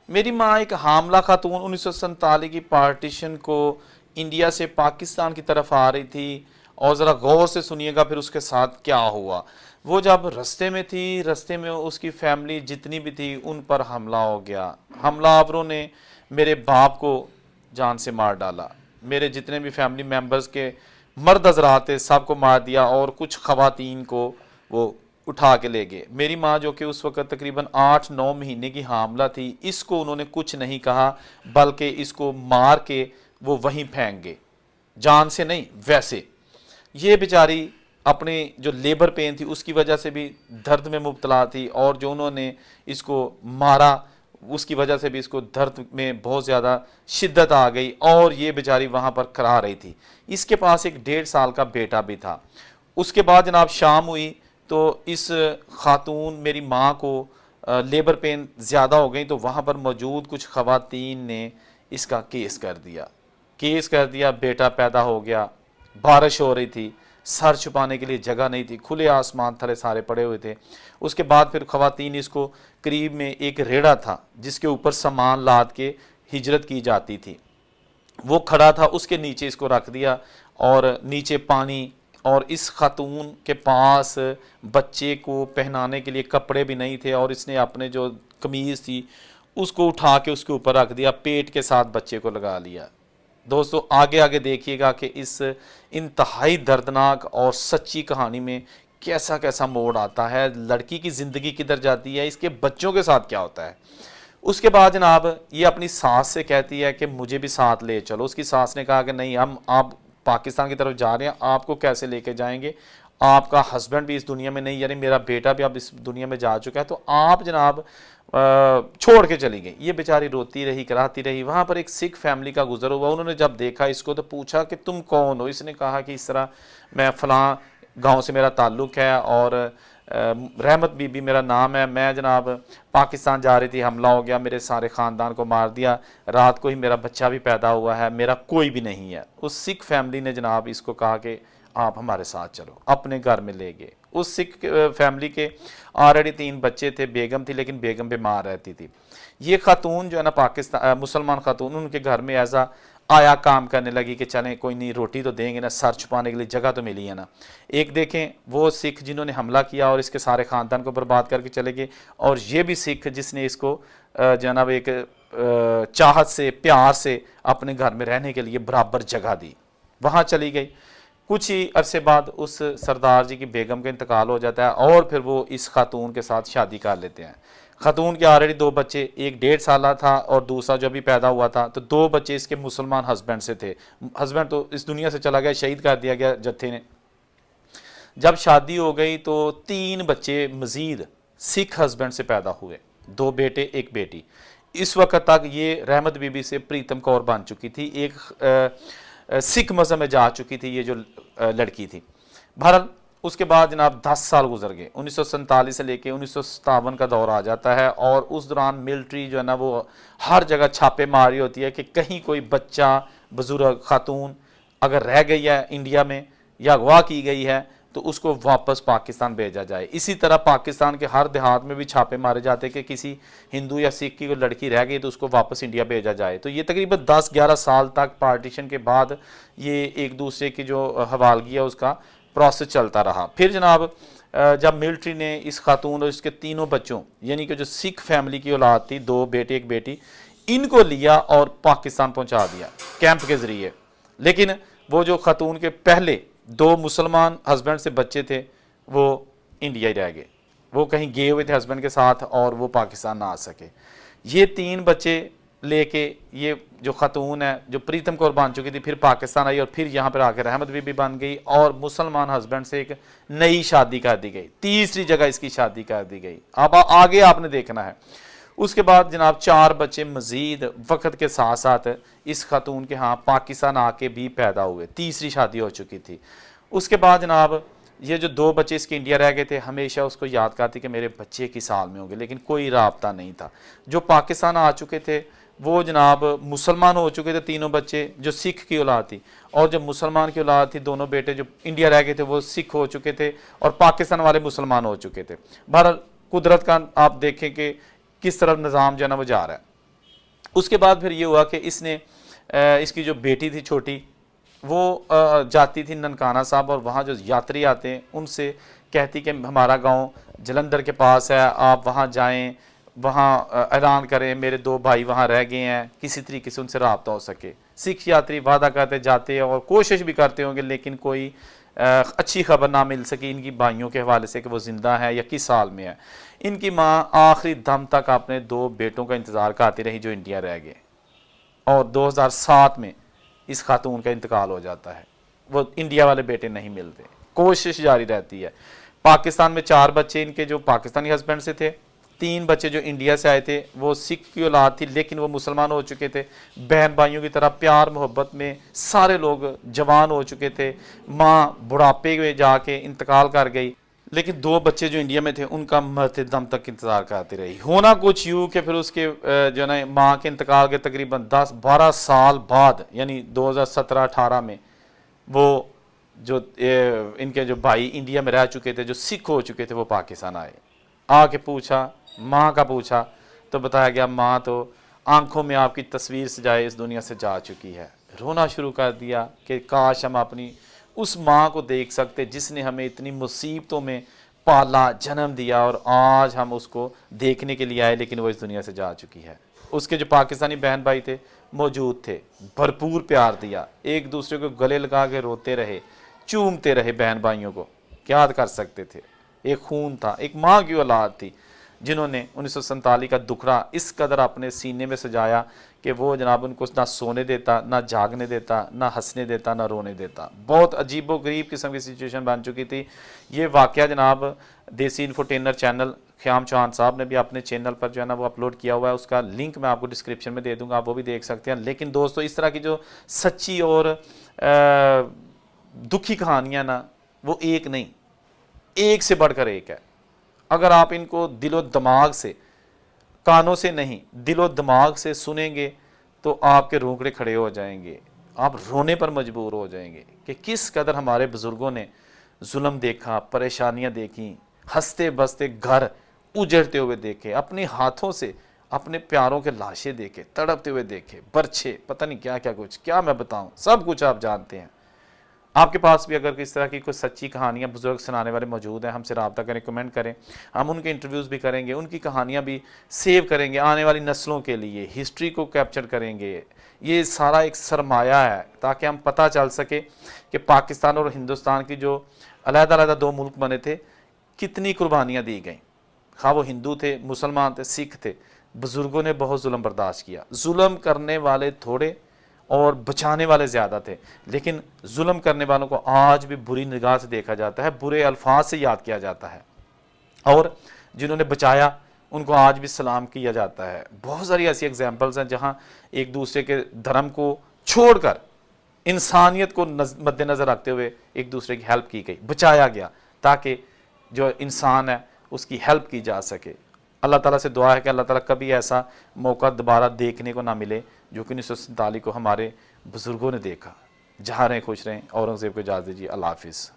میری ماں ایک حاملہ خاتون 1947 کی پارٹیشن کو انڈیا سے پاکستان کی طرف آ رہی تھی، اور ذرا غور سے سنیے گا پھر اس کے ساتھ کیا ہوا۔ وہ جب رستے میں تھی، رستے میں اس کی فیملی جتنی بھی تھی ان پر حملہ ہو گیا۔ حملہ آوروں نے میرے باپ کو جان سے مار ڈالا، میرے جتنے بھی فیملی ممبرز کے مرد حضرات تھے سب کو مار دیا، اور کچھ خواتین کو وہ اٹھا کے لے گئے۔ میری ماں جو کہ اس وقت تقریباً 8-9 مہینے کی حاملہ تھی، اس کو انہوں نے کچھ نہیں کہا بلکہ اس کو مار کے وہ وہیں پھینک گئے، جان سے نہیں ویسے۔ یہ بیچاری اپنے جو لیبر پین تھی اس کی وجہ سے بھی درد میں مبتلا تھی، اور جو انہوں نے اس کو مارا اس کی وجہ سے بھی اس کو درد میں بہت زیادہ شدت آ گئی، اور یہ بیچاری وہاں پر کرا رہی تھی۔ اس کے پاس ایک 1.5 سال کا بیٹا بھی تھا۔ اس کے بعد جناب شام ہوئی تو اس خاتون میری ماں کو لیبر پین زیادہ ہو گئی، تو وہاں پر موجود کچھ خواتین نے اس کا کیس کر دیا۔ بیٹا پیدا ہو گیا، بارش ہو رہی تھی، سر چھپانے کے لیے جگہ نہیں تھی، کھلے آسمان تھلے سارے پڑے ہوئے تھے۔ اس کے بعد پھر خواتین اس کو قریب میں ایک ریڑا تھا جس کے اوپر سامان لاد کے ہجرت کی جاتی تھی، وہ کھڑا تھا، اس کے نیچے اس کو رکھ دیا، اور نیچے پانی، اور اس خاتون کے پاس بچے کو پہنانے کے لیے کپڑے بھی نہیں تھے، اور اس نے اپنے جو قمیض تھی اس کو اٹھا کے اس کے اوپر رکھ دیا، پیٹ کے ساتھ بچے کو لگا لیا۔ دوستو آگے دیکھیے گا کہ اس انتہائی دردناک اور سچی کہانی میں کیسا کیسا موڑ آتا ہے، لڑکی کی زندگی کدھر جاتی ہے، اس کے بچوں کے ساتھ کیا ہوتا ہے۔ اس کے بعد جناب یہ اپنی ساس سے کہتی ہے کہ مجھے بھی ساتھ لے چلو۔ اس کی ساس نے کہا کہ نہیں، آپ پاکستان کی طرف جا رہے ہیں، آپ کو کیسے لے کے جائیں گے، آپ کا ہسبینڈ بھی اس دنیا میں نہیں، یعنی میرا بیٹا بھی اب اس دنیا میں جا چکا ہے، تو آپ جناب چھوڑ کے چلی گئی۔ یہ بیچاری روتی رہی، کراتی رہی۔ وہاں پر ایک سکھ فیملی کا گزر ہوا، انہوں نے جب دیکھا اس کو تو پوچھا کہ تم کون ہو؟ اس نے کہا کہ اس طرح میں فلاں گاؤں سے میرا تعلق ہے، اور رحمت بی بی میرا نام ہے، میں جناب پاکستان جا رہی تھی، حملہ ہو گیا، میرے سارے خاندان کو مار دیا، رات کو ہی میرا بچہ بھی پیدا ہوا ہے، میرا کوئی بھی نہیں ہے۔ اس سکھ فیملی نے جناب اس کو کہا کہ آپ ہمارے ساتھ چلو، اپنے گھر میں لے گئے۔ اس سکھ فیملی کے آلریڈی 3 بچے تھے، بیگم تھی لیکن بیگم بیمار رہتی تھی۔ یہ خاتون جو ہے نا پاکستان مسلمان خاتون، ان کے گھر میں ایسا آیا کام کرنے لگی کہ چلیں کوئی نہیں، روٹی تو دیں گے نا، سر چھپانے کے لیے جگہ تو ملی ہے نا۔ ایک دیکھیں وہ سکھ جنہوں نے حملہ کیا اور اس کے سارے خاندان کو برباد کر کے چلے گئے، اور یہ بھی سکھ جس نے اس کو جناب ایک چاہت سے پیار سے اپنے گھر میں رہنے کے لیے برابر جگہ دی، وہاں چلی گئی۔ کچھ ہی عرصے بعد اس سردار جی کی بیگم کا انتقال ہو جاتا ہے، اور پھر وہ اس خاتون کے ساتھ شادی کر لیتے ہیں۔ خاتون کے آلریڈی 2 بچے، ایک 1.5 سالہ تھا اور دوسرا جو بھی پیدا ہوا تھا، تو 2 بچے اس کے مسلمان ہسبینڈ سے تھے۔ ہسبینڈ تو اس دنیا سے چلا گیا، شہید کر دیا گیا جتھے نے۔ جب شادی ہو گئی تو 3 بچے مزید سکھ ہسبینڈ سے پیدا ہوئے، 2 بیٹے 1 بیٹی۔ اس وقت تک یہ رحمت بی بی سے پریتم کور بن چکی تھی، ایک سکھ مذہب میں جا چکی تھی یہ جو لڑکی تھی۔ بہرحال اس کے بعد جناب 10 سال گزر گئے، 1947 سے لے کے 1957 کا دور آ جاتا ہے، اور اس دوران ملٹری جو ہے نا وہ ہر جگہ چھاپے ماری ہوتی ہے کہ کہیں کوئی بچہ، بزرگ، خاتون اگر رہ گئی ہے انڈیا میں یا اغوا کی گئی ہے تو اس کو واپس پاکستان بھیجا جائے۔ اسی طرح پاکستان کے ہر دیہات میں بھی چھاپے مارے جاتے کہ کسی ہندو یا سکھ کی کوئی لڑکی رہ گئی تو اس کو واپس انڈیا بھیجا جائے۔ تو یہ تقریباً 10-11 سال تک پارٹیشن کے بعد یہ ایک دوسرے کی جو حوالگی ہے اس کا پروسیس چلتا رہا۔ پھر جناب جب ملٹری نے اس خاتون اور اس کے 3 بچوں، یعنی کہ جو سکھ فیملی کی اولاد تھی، 2 بیٹے 1 بیٹی، ان کو لیا اور پاکستان پہنچا دیا کیمپ کے ذریعے۔ لیکن وہ جو خاتون کے پہلے 2 مسلمان ہسبینڈ سے بچے تھے وہ انڈیا ہی رہ گئے، وہ کہیں گئے ہوئے تھے ہسبینڈ کے ساتھ اور وہ پاکستان نہ آ سکے۔ یہ 3 بچے لے کے یہ جو خاتون ہے جو پریتم کور بن چکی تھی پھر پاکستان آئی، اور پھر یہاں پر آ کے رحمت بی بی بن گئی، اور مسلمان ہسبینڈ سے ایک نئی شادی کر دی گئی، تیسری جگہ اس کی شادی کر دی گئی۔ اب آگے آپ نے دیکھنا ہے۔ اس کے بعد جناب 4 بچے مزید وقت کے ساتھ ساتھ اس خاتون کے ہاں پاکستان آ کے بھی پیدا ہوئے، تیسری شادی ہو چکی تھی۔ اس کے بعد جناب یہ جو 2 بچے اس کے انڈیا رہ گئے تھے، ہمیشہ اس کو یاد کرتی کہ میرے بچے کس سال میں ہوں گے، لیکن کوئی رابطہ نہیں تھا۔ جو پاکستان آ چکے تھے وہ جناب مسلمان ہو چکے تھے 3 بچے جو سکھ کی اولاد تھی، اور جو مسلمان کی اولاد تھی 2 بیٹے جو انڈیا رہ گئے تھے وہ سکھ ہو چکے تھے، اور پاکستان والے مسلمان ہو چکے تھے۔ بہرحال قدرت کا آپ دیکھیں کہ کس طرح نظام جو ہے نا وہ جا رہا ہے۔ اس کے بعد پھر یہ ہوا کہ اس نے اس کی جو بیٹی تھی چھوٹی وہ جاتی تھی ننکانہ صاحب، اور وہاں جو یاتری آتے ہیں ان سے کہتی کہ ہمارا گاؤں جلندھر کے پاس ہے، آپ وہاں جائیں، وہاں اعلان کریں میرے 2 بھائی وہاں رہ گئے ہیں، کسی طریقے سے ان سے رابطہ ہو سکے۔ سکھ یاتری وعدہ کرتے جاتے اور کوشش بھی کرتے ہوں گے، لیکن کوئی اچھی خبر نہ مل سکی ان کی بھائیوں کے حوالے سے کہ وہ زندہ ہے یا کس حال میں ہے۔ ان کی ماں آخری دم تک اپنے 2 بیٹوں کا انتظار کرتی رہی جو انڈیا رہ گئے، اور 2007 میں اس خاتون کا انتقال ہو جاتا ہے۔ وہ انڈیا والے بیٹے نہیں ملتے، کوشش جاری رہتی ہے۔ پاکستان میں 4 بچے ان کے جو پاکستانی ہسبینڈ سے تھے، 3 بچے جو انڈیا سے آئے تھے وہ سکھ کی اولاد تھی لیکن وہ مسلمان ہو چکے تھے، بہن بھائیوں کی طرح پیار محبت میں سارے لوگ جوان ہو چکے تھے۔ ماں بڑھاپے میں جا کے انتقال کر گئی، لیکن 2 بچے جو انڈیا میں تھے ان کا مرتے دم تک انتظار کرتی رہی۔ ہونا کچھ یوں کہ پھر اس کے جو ہے نا ماں کے انتقال کے تقریباً 10-12 سال بعد، یعنی 2017-18 میں وہ جو ان کے جو بھائی انڈیا میں رہ چکے تھے جو سکھ ہو چکے تھے وہ پاکستان آئے۔ آ کے پوچھا، ماں کا پوچھا تو بتایا گیا ماں تو آنکھوں میں آپ کی تصویر سجائے اس دنیا سے جا چکی ہے۔ رونا شروع کر دیا کہ کاش ہم اپنی اس ماں کو دیکھ سکتے جس نے ہمیں اتنی مصیبتوں میں پالا، جنم دیا، اور آج ہم اس کو دیکھنے کے لیے آئے لیکن وہ اس دنیا سے جا چکی ہے۔ اس کے جو پاکستانی بہن بھائی تھے موجود تھے، بھرپور پیار دیا، ایک دوسرے کو گلے لگا کے روتے رہے، چومتے رہے بہن بھائیوں کو، کیا کر سکتے تھے۔ ایک خون تھا، ایک ماں کی اولاد تھی جنہوں نے 1947 کا دکھڑا اس قدر اپنے سینے میں سجایا کہ وہ جناب ان کو نہ سونے دیتا، نہ جاگنے دیتا، نہ ہنسنے دیتا، نہ رونے دیتا۔ بہت عجیب و غریب قسم کی سچویشن بن چکی تھی۔ یہ واقعہ جناب دیسی انفوٹینر چینل خیام چوہان صاحب نے بھی اپنے چینل پر جو ہے نا وہ اپلوڈ کیا ہوا ہے، اس کا لنک میں آپ کو ڈسکرپشن میں دے دوں گا، آپ وہ بھی دیکھ سکتے ہیں۔ لیکن دوستو اس طرح کی جو سچی اور دکھی کہانیاں نا وہ ایک نہیں، ایک سے بڑھ کر ایک ہے۔ اگر آپ ان کو دل و دماغ سے، کانوں سے نہیں دل و دماغ سے سنیں گے تو آپ کے رونگٹے کھڑے ہو جائیں گے، آپ رونے پر مجبور ہو جائیں گے کہ کس قدر ہمارے بزرگوں نے ظلم دیکھا، پریشانیاں دیکھیں، ہنستے بستے گھر اجڑتے ہوئے دیکھے، اپنے ہاتھوں سے اپنے پیاروں کے لاشیں دیکھے، تڑپتے ہوئے دیکھے، برچھے، پتہ نہیں کیا کیا کچھ، کیا میں بتاؤں، سب کچھ آپ جانتے ہیں۔ آپ کے پاس بھی اگر اس طرح کی کوئی سچی کہانیاں بزرگ سنانے والے موجود ہیں، ہم سے رابطہ کریں، کمنٹ کریں، ہم ان کے انٹرویوز بھی کریں گے، ان کی کہانیاں بھی سیو کریں گے آنے والی نسلوں کے لیے، ہسٹری کو کیپچر کریں گے۔ یہ سارا ایک سرمایہ ہے تاکہ ہم پتہ چل سکے کہ پاکستان اور ہندوستان کی جو علیحدہ علیحدہ 2 ملک بنے تھے کتنی قربانیاں دی گئیں، خواہ وہ ہندو تھے، مسلمان تھے، سکھ تھے، بزرگوں نے بہت ظلم برداشت کیا۔ ظلم کرنے والے تھوڑے اور بچانے والے زیادہ تھے، لیکن ظلم کرنے والوں کو آج بھی بری نگاہ سے دیکھا جاتا ہے، برے الفاظ سے یاد کیا جاتا ہے، اور جنہوں نے بچایا ان کو آج بھی سلام کیا جاتا ہے۔ بہت ساری ایسی ایگزامپلز ہیں جہاں ایک دوسرے کے دھرم کو چھوڑ کر انسانیت کو مد نظر رکھتے ہوئے ایک دوسرے کی ہیلپ کی گئی، بچایا گیا تاکہ جو انسان ہے اس کی ہیلپ کی جا سکے۔ اللہ تعالیٰ سے دعا ہے کہ اللہ تعالیٰ کبھی ایسا موقع دوبارہ دیکھنے کو نہ ملے جو کہ 1947 کو ہمارے بزرگوں نے دیکھا۔ جہاں رہیں خوش رہیں، اورنگزیب کو اجازت دیجیے، اللہ حافظ۔